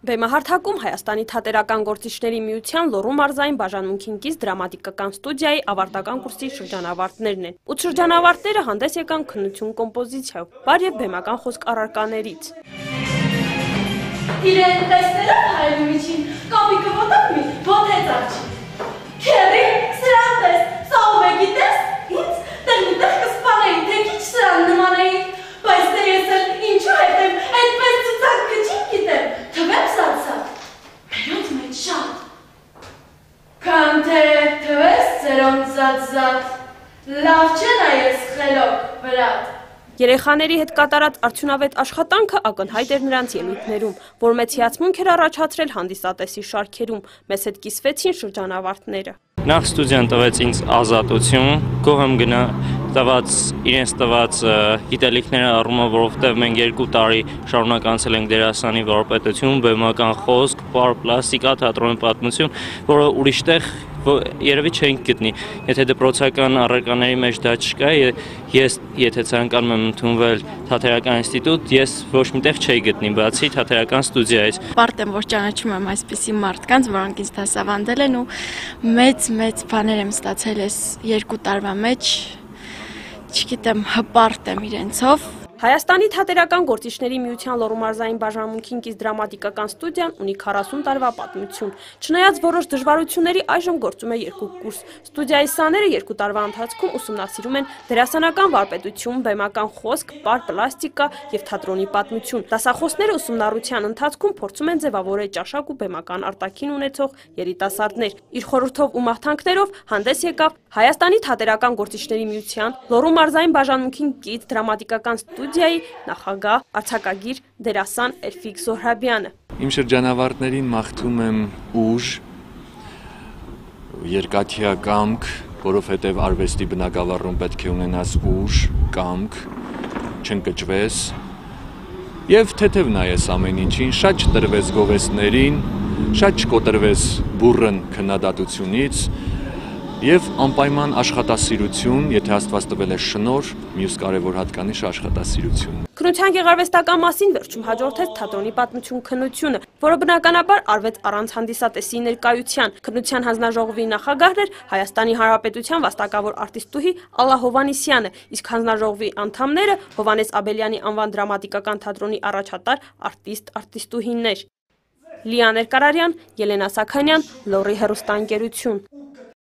Բեմահարթակում Հայաստանի թատերական գործիչների միության Լոռու մարզային բաժանմունքին կից դրամատիկական ստուդիայի ավարտական կուրսի շրջանավարտներն են։ 8 շրջանավարտները հանդես եկան քննություն կոմպոզիցիայով, բար եւ բեմական խոսք առարկաներից։ Իրեն տեսնելով հայրի միջին, կապիկը ոտով մի ոտեց արջի։ Քերի, սրան տես, սա ով է գիտես, ինձ տեղնիտեղ կսպանեի, թե քիչ սրան նմանեի, բայց թե ես էլ ինչու հետեմ, այդպես ծծակ կջին գիտեմ, թվեմ սացակ, մերոց մեջ շատ։ Քան թե թվես ծերոն զատ, լավ չէ նայես խելոք վրատ։ Երեխաների հետ կատարած արդյունավետ աշխատանքը ակնհայտ էր նրանց ելույթներում, որ մեծ հիացմունք էր առաջացրել հանդիսատեսի շարքերում, մեզ հետ կիսվեցին շրջանավարտները։ Նախ ստուդիան տվեց ինձ ազատություն, գոհ եմ գնա իրենց տված գիտելիքները առումով, որովհետև մենք 2 տարի շարունակ անցել ենք դերասանի վարպետություն, բեմական խոսք, պլաստիկա, թատրոնի պատմություն, որը ուրիշտեղ երևի չենք գտնի։ Եթե դպրոցական առարկաների մեջ դա չկա, ես եթե ցանկանում եմ ընդունվել թատերական ինստիտուտ, ես ոչ միտեղ չէի գտնի, բացի թատերական ստուդիայից։ Պարտ եմ, որ ճանաչում եմ այսպիսի մարդկանց, որոնք ինձ դասավանդել են ու մեծ բաներ եմ ստացել այս 2 տարվա մեջ, չգիտեմ, հպարտ եմ իրենցով։ Հայաստանի թատերական գործիչների միության Լոռու մարզային բաժանմունքին կից դրամատիկական ստուդիան ունի 40 տարվա պատմություն։ Չնայած որոշ դժվարությունների այժմ գործում է 2 կուրս։ Ստուդիայի սաները 2 տարվա ընթացքում ուսումնասիրում են դերասանական վարպետություն, բեմական խոսք, պլաստիկա եւ թատրոնի պատմություն։ Դասախոսները ուսումնառության ընթացքում փորձում են ձևավորել ճաշակ ու բեմական արտաքին ունեցող երիտասարդներ։ Իր խորհրդով ու մաղթանքներով հանդես եկավ Հայաստանի թատերական գործիչների միության Լոռու մարզային բաժանմունքին կից դրամատիկական ստուդիայի նախագահ արձակագիր դերասան Էլֆիկ Զոհրաբյանը։ Իմ շրջանավարտներին մաղթում եմ ուժ, երկաթյա կամք, որովհետև արվեստի բնագավառում պետք է ունենաս ուժ, կամք, չընկճվես եւ թեթև նայես ամեն ինչին, շատ չտրվես գովեստներին, շատ չկոտրվես բուռն քննադատությունից եւ անպայման աշխատասիրություն, եթե Աստված տվել է շնորհ, մյուս կարևոր հատկանիշ աշխատասիրություն։ Քննության գեղարվեստական մասին վերջում հաջորդեց թատրոնի պատմություն քննությունը, որը բնականաբար արվեց առանց հանդիսատեսի ներկայության։ Քննության հանձնաժողովի նախագահն էր Հայաստանի Հանրապետության վաստակավոր արտիստուհի Ալլա Հովհաննիսյանը, իսկ հանձնաժողովի անդամները Հովհաննես Աբելյանի անվան դրամատիկական թատրոնի առաջատար արտիստ-արտիստուհիներ։ Լիաներ Կարարյան, Ելենա Սաքանյան, Լոռի հեռուստաընկերություն։